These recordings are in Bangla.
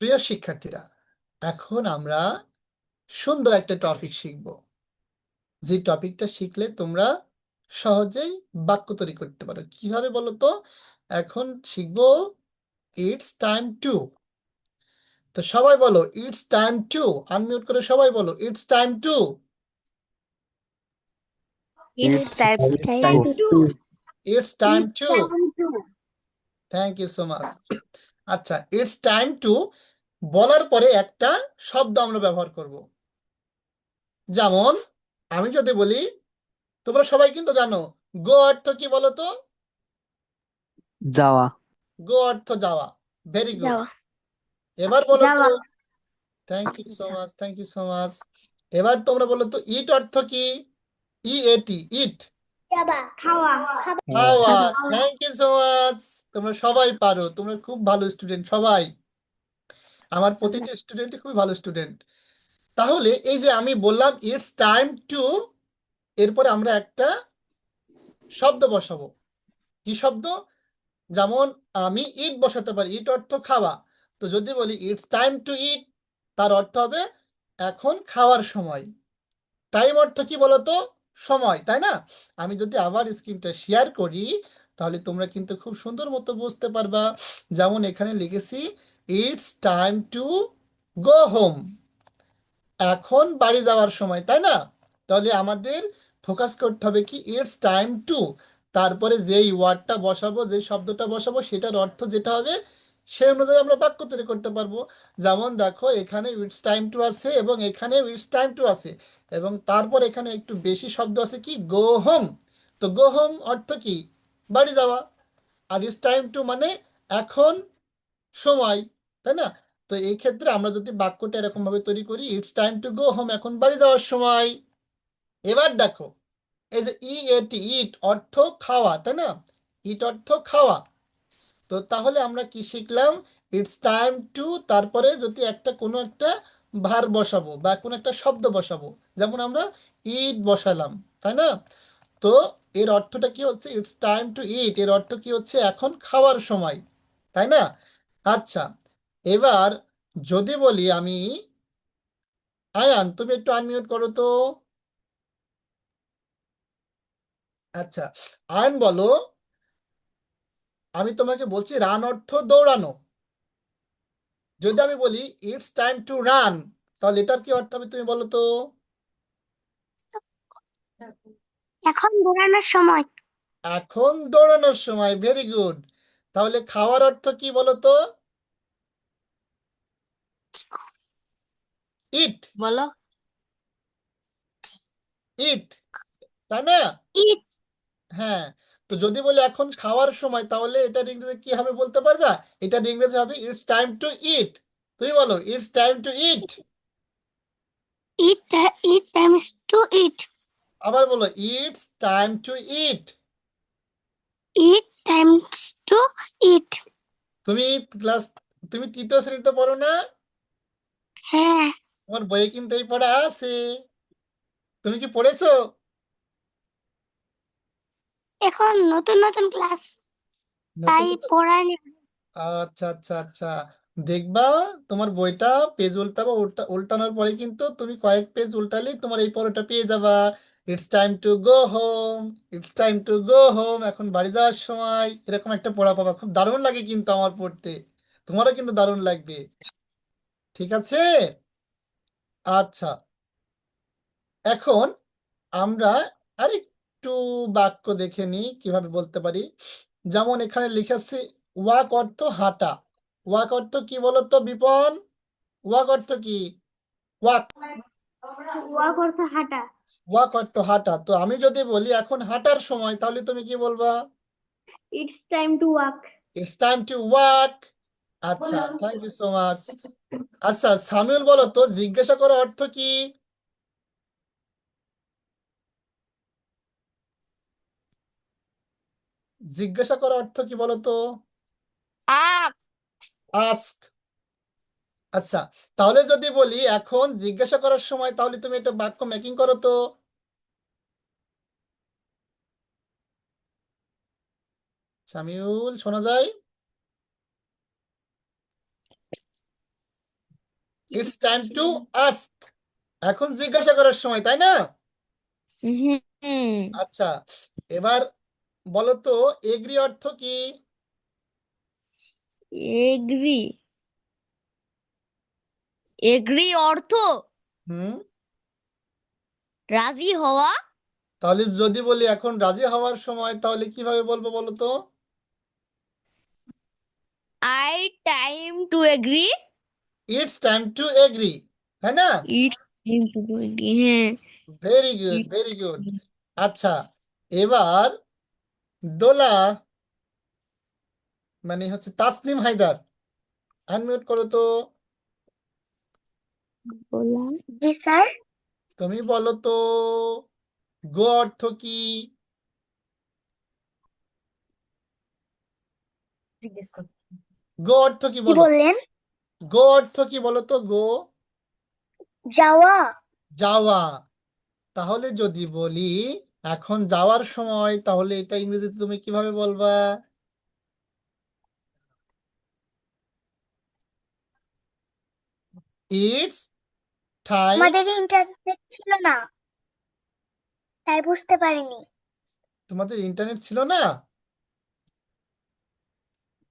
প্রিয় শিক্ষার্থীরা, এখন আমরা সুন্দর একটা টপিক শিখব, যে টপিকটা শিখলে তোমরা সহজেই বাক্য তৈরি করতে পারো। কিভাবে বলো তো? এখন শিখবো ইটস টাইম টু। তো সবাই বলো ইটস টাইম টু। আনমিউট করে সবাই বলো it's time to. It's time to. It's time It's to. time to. Thank you so much. আচ্ছা, ইটস টাইম টু বলার পরে একটা শব্দ আমরা ব্যবহার করব। যেমন আমি যদি বলি, তোমরা সবাই কিন্তু জানো গো অর্থ কি বলো তো? যাওয়া। গো অর্থ যাওয়া। Very good. যাওয়া। এবার বলো তো, যাওয়া। Thank you so much, thank you so much. এবার তোমরা বলো তো ইট অর্থ কি? E A T, eat. যাবা। খাওয়া। খাওয়া। Thank you so much. তোমরা সবাই পারো, তোমরা খুব ভালো স্টুডেন্ট সবাই। আমার প্রতিটা স্টুডেন্ট খুব ভালো স্টুডেন্ট। তাহলে এই যে আমি বললাম ইটস টাইম টু, এরপরে আমরা একটা শব্দ বসাবো। কি শব্দ? যেমন আমি ইট বসাতে পারি, ইট অর্থ খাওয়া। তো যদি বলি ইটস টাইম টু ইট, তার অর্থ হবে এখন খাওয়ার সময়। টাইম অর্থ কি বলতো? সময়, তাই না? আমি যদি আবার স্ক্রিনটা শেয়ার করি, তাহলে তোমরা কিন্তু খুব সুন্দর মতো বুঝতে পারবা। যেমন এখানে লিখেছি it's time to go home, এখন বাড়ি যাওয়ার সময়, তাই না? তাহলে আমাদের ফোকাস করতে হবে কি ইটস টাইম টু, তারপরে যেই ওয়ার্ডটা বসাবো, যে শব্দটা বসাবো, সেটার অর্থ যেটা হবে সেই অনুযায়ী আমরা বাক্য তৈরি করতে পারবো। যেমন দেখো এখানে ইটস টাইম টু আছে এবং এখানে ইটস টাইম টু আছে, এবং তারপর এখানে একটু বেশি শব্দ আছে কি গো হোম। তো গো হোম অর্থ কি? বাড়ি যাওয়া। আর ইটস টাইম টু মানে এখন সময়, তাই না? তো এই ক্ষেত্রে আমরা যদি বাক্যটা এরকম ভাবে তৈরি করি it's time to go home, এখন বাড়ি যাওয়ার সময়। এবার দেখো এই যে ইএটি, ইট অর্থ খাওয়া, তাই না? ইট অর্থ খাওয়া। তো তাহলে আমরা কি শিখলাম? ইটস টাইম টু, তারপরে যদি একটা কোনো একটা ভার বসাবো বা কোনো একটা শব্দ বসাবো, যেমন আমরা ইট বসালাম, তাই না? তো এর অর্থটা কি হচ্ছে? ইটস টাইম টু ইট, এর অর্থ কি হচ্ছে? এখন খাওয়ার সময়, তাই না? আচ্ছা, এবার যদি বলি আমি, আয়ান তুমি একটু আনমিউট করো তো। আচ্ছা, আয়ান বলো, আমি তোমাকে বলছি রান অর্থ দৌড়ানো। যদি আমি বলি ইটস টাইম টু রান, তাহলে এটার কি অর্থ হবে তুমি বলো তো? এখন দৌড়ানোর সময়। এখন দৌড়ানোর সময়। Very good. তাহলে খাওয়ার অর্থ কি বলো তো? ইট। বলো। ইট, তাই না? ইট। হ্যাঁ। তো যদি বলি এখন খাওয়ার সময়, তাহলে এটার ইংরেজি কি হবে বলতে পারবা? এটার ইংরেজি হবে ইটস টাইম টু ইট। তুমি বলো it's time to eat. Eat. It times to eat. আবার বলো it's time to eat. It times to eat. তুমি ক্লাস, তুমি তৃতীয় শ্রেণীতে পড়ো না? হ্যাঁ। তোমার বইয়ে কিন্তু এই পড়া আছে। তুমি কি পড়েছো? এখন নতুন নতুন ক্লাস, নতুন তাই নতুন। পড়ায়নি। আচ্ছা আচ্ছা আচ্ছা। দেখবা তোমার বইটা পেজ উল্টাবা, উল্টানোর পরে কিন্তু তুমি কয়েক পেজ উল্টালেই তোমার এই পড়াটা পেয়ে যাবা। It's time to go home, it's time to go home, এখন বাড়ি যাওয়ার সময়, এরকম একটা পড়া পাবা। খুব দারুণ লাগে কিন্তু আমার পড়তে, তোমারও কিন্তু দারুণ লাগবে। ঠিক আছে? আচ্ছা, এখন আমরা আরেকটু বাক্য দেখে নিই কিভাবে বলতে পারি। যেমন এখানে লিখেছে ওয়াক অর্থ হাঁটা। ওয়াক অর্থ কি বলতো বিপন? ওয়াক অর্থ কি? ওয়াক। ওয়াক অর্থ হাঁটা। ওয়াক অর্থ হাঁটা। তো আমি যদি বলি এখন হাঁটার সময়, তাহলে তুমি কি বলবা? It's time to walk. It's time to walk. আচ্ছা, থ্যাংক ইউ সো মাচ। আচ্ছা সামিউল বলো তো জিজ্ঞাসা করার অর্থ কি? জিজ্ঞাসা করার অর্থ কি বলো তো? আস্ক। আচ্ছা, তাহলে যদি বলি এখন জিজ্ঞাসা করার সময়, তাহলে তুমি একটা বাক্য মেকিং করো তো। সামিউল শোনা যায়? It's time to ask. এখন জিজ্ঞাসা করার সময়, তাই না? হুম। আচ্ছা, এবার বলো তো এগ্রি অর্থ কি? এগ্রি। এগ্রি অর্থ হুম, রাজি হওয়া। তাহলে যদি বলি এখন রাজি হওয়ার সময়, তাহলে কিভাবে বলবো বলো তো? I time to agree. It's time to agree, তাই না? It's time to agree. হ্যাঁ। Very good, very good. আচ্ছা, এবার দোলা মানে হচ্ছে তাসনিম হায়দার, আনমিউট করো তো। বললাম। জি স্যার। তুমি বলো তো গো অর্থ কি? গো অর্থ কি কি বলো? বললেন? গো অর্থ কি বলো তো? গো, যাওয়া। যাওয়া। তাহলে যদি বলি এখন যাওয়ার সময়, তাহলে এটা ইংরেজিতে তুমি কিভাবে বলবা? It's time. আমাদের ইন্টারনেট ছিল না, তাই বুঝতে পারিনি। তোমাদের ইন্টারনেট ছিল না?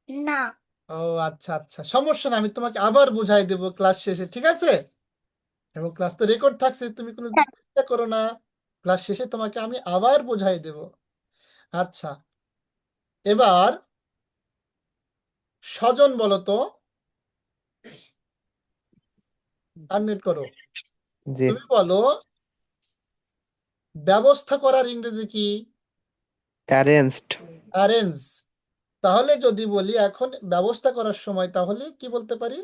না। ও আচ্ছা আচ্ছা, সমস্যা না, আমি তোমাকে আবার বুঝাই দেবো ক্লাস শেষে, ঠিক আছে? এবং ক্লাস তো রেকর্ড থাকছে, তুমি কোনো চিন্তা করো না। ক্লাস শেষে তোমাকে আমি আবার বুঝাই দেব। আচ্ছা, এবার স্বজন বলো তো, আনমিউট করো। জি, তুমি বলো ব্যবস্থা করার ইংরেজি কি? অ্যারেঞ্জড। অ্যারেঞ্জ। তাহলে যদি বলি এখন ব্যবস্থা করার সময়, তাহলে কি বলতে পারি?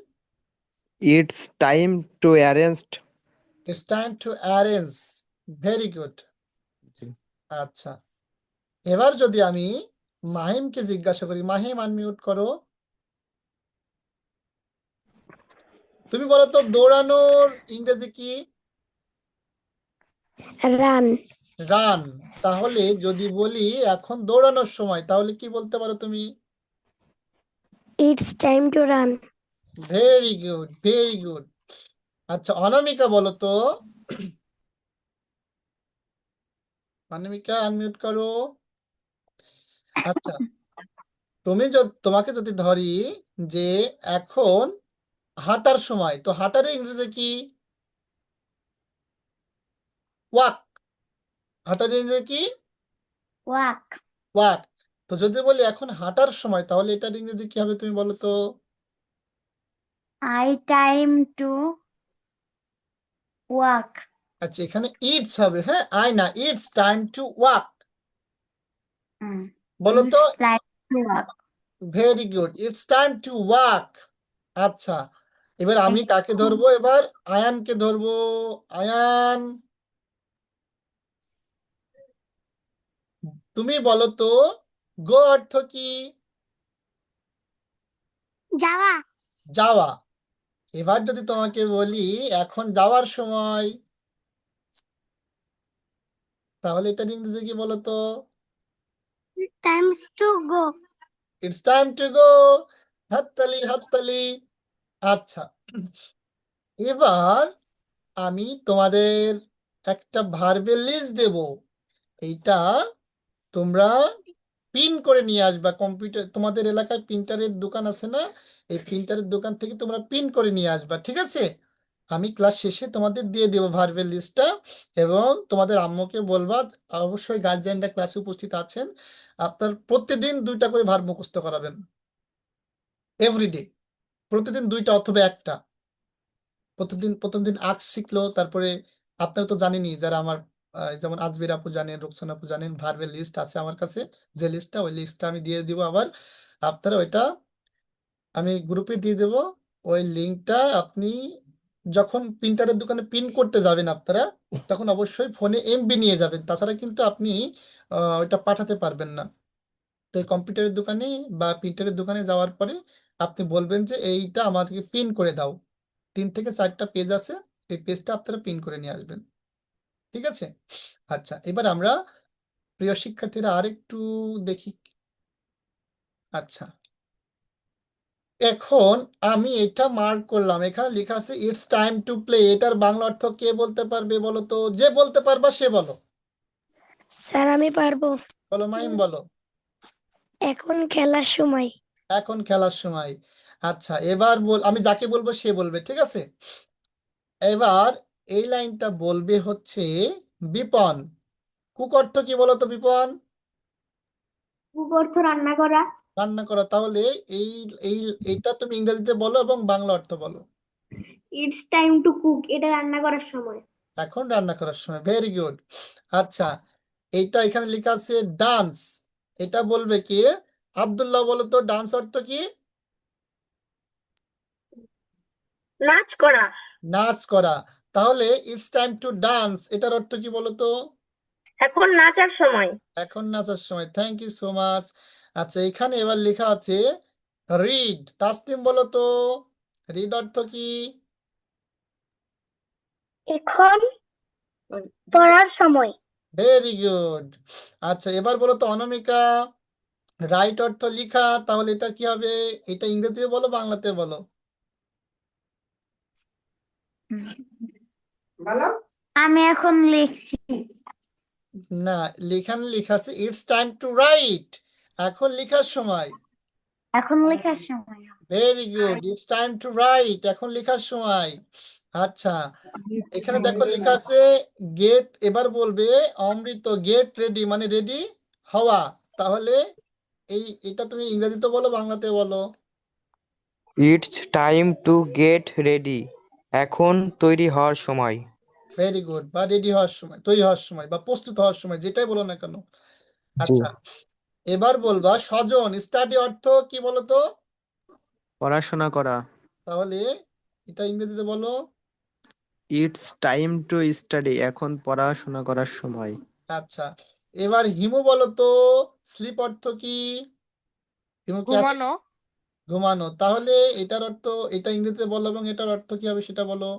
It's time to arranged. It's time to arrange. Very good. জি। আচ্ছা, এবার যদি আমি মাহিমকে জিজ্ঞাসা করি, মাহিম আনমিউট করো। তুমি বলো তো দৌড়ানোর ইংরেজি কি? রান। রান। তাহলে যদি বলি এখন দৌড়ানোর সময়, তাহলে কি বলতে পারো তুমি? It's time to run. Very good, very good. আচ্ছা, অনামিকা বলো তো। অনামিকা আনমিউট করো। আচ্ছা, তোমাকে যদি ধরি যে এখন হাঁটার সময়, তো হাঁটার ইংরেজি কি? ওয়াক। হাঁটার ইংরেজি কি? ওয়াক। ওয়াক। তো যদি বলি এখন হাঁটার সময়, তাহলে এটার ইংরেজি কি হবে তুমি বলো তো? I time to walk. আচ্ছা, এখানে ইটস হবে, হ্যাঁ, আই না, ইটস টাইম টু ওয়াক। বলো তো। It's time to walk. Very good, it's time to walk. আচ্ছা, এবার আমি কাকে ধরবো? এবার আয়ানকে ধরবো। আয়ান, তুমি বলো তো গো অর্থ কি? যাওয়া। যাওয়া। এবার যদি তোমাকে বলি এখন যাওয়ার সময়, তাহলে এটার ইংরেজি কি বলো তো? Times to go. It's time to go. হাততালি, হাততালি। আচ্ছা, এবার আমি তোমাদের একটা ভার্বের লিস্ট দেব। এইটা তোমরা প্রিন্ট করে নিয়ে আসবা কম্পিউটার, তোমাদের এলাকায় প্রিন্টারের দোকান আছে না? এই প্রিন্টারের দোকান থেকে তোমরা প্রিন্ট করে নিয়ে আসবা, ঠিক আছে? আমি ক্লাস শেষে তোমাদের দিয়ে দেবো ভার্বের লিস্টটা। এবং তোমাদের আম্মুকে বলবা, অবশ্যই গার্জিয়ানরা ক্লাসে উপস্থিত আছেন, আপনার প্রতিদিন দুইটা করে ভার্ব মুখস্থ করাবেন, এভরিডে। প্রতিদিন দুইটা অথবা একটা। প্রতিদিন প্রথম দিন আজ শিখলো, তারপরে আপনারা তো জানেনই, যারা আমার যেমন আজমির আপু জানেন, রোকসান আপু জানেন, ভার্বের লিস্ট আছে আমার কাছে। যে লিস্টটা, ওই লিস্টটা আমি দিয়ে দিব আবার। আপনারা ওইটা আমি গ্রুপে দিয়ে দেব। ওই লিঙ্কটা আপনি যখন প্রিন্টারের দোকানে প্রিন্ট করতে যাবেন আপনারা, তখন অবশ্যই ফোনে এমবি নিয়ে যাবেন, তাছাড়া কিন্তু আপনি ওইটা পাঠাতে পারবেন না। তো এই কম্পিউটারের দোকানে বা প্রিন্টারের দোকানে যাওয়ার পরে আপনি বলবেন যে এইটা আমাদেরকে প্রিন্ট করে দাও। 3 থেকে 4টা পেজ আছে, এই পেজটা আপনারা প্রিন্ট করে নিয়ে আসবেন, ঠিক আছে? আচ্ছা, এবার আমরা প্রিয় শিক্ষার্থীরা আরেকটু দেখি। আচ্ছা, এখন আমি এটা মার্ক করলাম, এখানে লেখা আছে ইটস টাইম টু প্লে। এটার বাংলা অর্থ কে বলতে পারবে বলো তো? যে বলতে পারবা সে বলো। স্যার আমি পারবো। বলো মাহিম, বলো। এখন খেলার সময়। এখন খেলার সময়। আচ্ছা, এবার আমি যাকে বলবো সে বলবে, ঠিক আছে? এবার এই লাইনটা বলবে হচ্ছে বিপন। কুক অর্থ কি বলো তো বিপন? কুক অর্থ রান্না করা। রান্না করা। তাহলে এই এই এইটা তুমি ইংরেজিতে বলো এবং বাংলা অর্থ বলো। ইটস টাইম টু কুক, এটা রান্না করার সময়। এখন রান্না করার সময়। Very good. আচ্ছা, এইটা এখানে লেখা আছে ডান্স। এটা বলবে কি? আব্দুল্লাহ, বলো তো ডান্স অর্থ কি? নাচ করা। নাচ করা। তাহলে ইটস টাইম টু ডান্স, এটার অর্থ কি বলো তো? এখন নাচার সময়। এখন নাচার সময়। Thank you so much. আচ্ছা, এখানে এবার লেখা আছে রিড। তাসনিম, বলো তো রিড অর্থ কি? এখন পড়ার সময়। Very good. আচ্ছা, এবার বলো তো অনামিকা, রাইট অর্থ লিখা। তাহলে এটা কি হবে? এটা ইংরেজিতে বলো, বাংলাতে বলো। আমি এখন লিখছি। না, লেখানে লেখা আছে ইটস টাইম টু রাইট। এখন লেখার সময়। এখন লেখার সময়। Very good, it's time two right, এখন লেখার সময়। আচ্ছা, এখানে দেখো লেখা আছে গেট। এবার বলবে অমৃত গেট রেডি, মানে রেডি হওয়া। তাহলে এটা তুমি ইংরেজিতে বলো, বাংলাতে বলো। It's time to get ready, এখন তৈরি হওয়ার সময়। Very good. বা রেডি হওয়ার সময়, তৈরি হওয়ার সময়, বা প্রস্তুত হওয়ার সময়, যেটাই বলো না কেন। জি। আচ্ছা, এবার বলবা স্বজন। স্টাডি অর্থ কি বলো তো? পড়াশোনা করা। তাহলে এটা ইংরেজিতে বলো। ইটস টাইম টু স্টাডি, এখন পড়াশোনা করার সময়। আচ্ছা, এবার হিমু, বলো তো স্লিপ অর্থ কি? হিমু কি আছে? ঘুমানো। ঘুমানো। তাহলে এটার অর্থ, এটা ইংরেজিতে বলো এবং এটার অর্থ কি হবে সেটা বলো।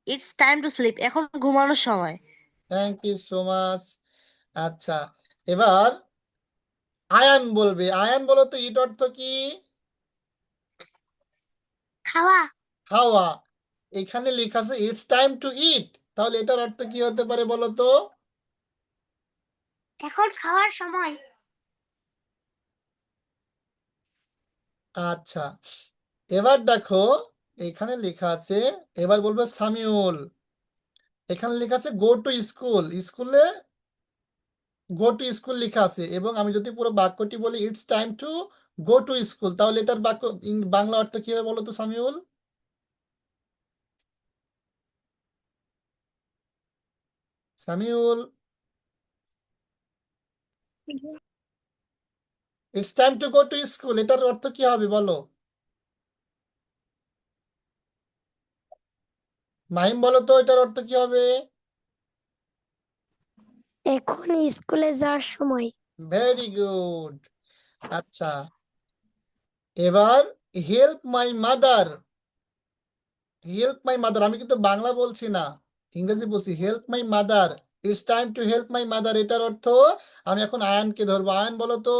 ইটস টাইম টু স্লিপ, এখন ঘুমানোর সময়। Thank you so much. আচ্ছা, এবার আয়ান বলবে। আয়ান, বলো তো ইট অর্থ কি? খাওয়া। খাওয়া। এখানে লেখা আছে ইটস টাইম টু ইট। তাহলে এটার অর্থ কি হতে পারে বলো তো? এখন খাওয়ার সময়। আচ্ছা, এবার দেখো এখানে লেখা আছে, এবার বলবে সামিউল। এখানে লেখা আছে গো টু স্কুল। স্কুলে গো টু স্কুল লেখা আছে, এবং আমি যদি পুরো বাক্যটি বলি it's time to go to school, তাহলে এটার বাংলা অর্থ কি হবে বলো তো Samiul? Samiul, it's time to go to school, এটার অর্থ কি হবে বলো? মাহিম, বলো তো এটার অর্থ কি হবে? এখন স্কুলে যাওয়ার সময়। Very good. আচ্ছা, এবার help my mother. Help my mother, আমি কিন্তু বাংলা বলছি না, ইংরেজি বলছি। Help my mother, it's time to help my mother, এটার অর্থ আমি এখন আয়ানকে ধরবো। আয়ান, বলো তো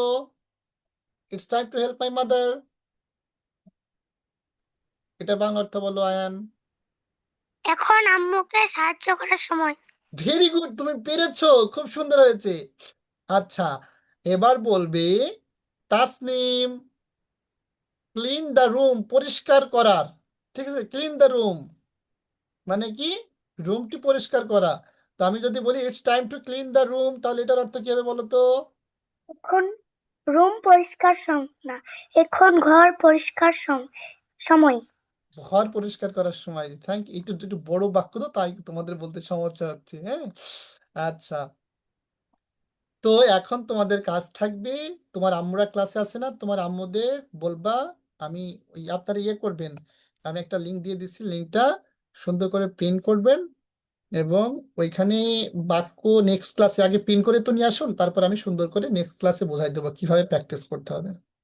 it's time to help my mother, এটা বাংলা অর্থ বলো আয়ান। এখন আম্মুকে সাহায্য করার সময়। ভেরি গুড, তুমি পেরেছো, খুব সুন্দর হয়েছে। আচ্ছা, এবার বলবে তাসনিম ক্লিন দ্য রুম, পরিষ্কার করার। ঠিক আছে, ক্লিন দ্য রুম মানে কি? রুমটি পরিষ্কার করা। তো আমি যদি বলি it's time to clean the room, তাহলে এটার অর্থ কি হবে বলো তো? এখন রুম পরিষ্কার না, এখন ঘর পরিষ্কার সময়। ঘর পরিষ্কার করার সময়। একটু একটু বড় বাক্য তো, তাই তোমাদের বলতে সমস্যা হচ্ছে, হ্যাঁ। আচ্ছা, তো এখন তোমাদের কাজ থাকবে, তোমার আম্মুরা ক্লাসে আছে না, তোমার আম্মুদের বলবা আমি ওই আপনারা করবেন, আমি একটা লিংক দিয়ে দিচ্ছি, লিংকটা সুন্দর করে প্রিন্ট করবেন, এবং ওইখানে বাক্য নেক্সট ক্লাসে আগে প্রিন্ট করে তো নিয়ে আসুন, তারপর আমি সুন্দর করে নেক্সট ক্লাসে বোঝাই দেবো কিভাবে প্র্যাকটিস করতে হবে।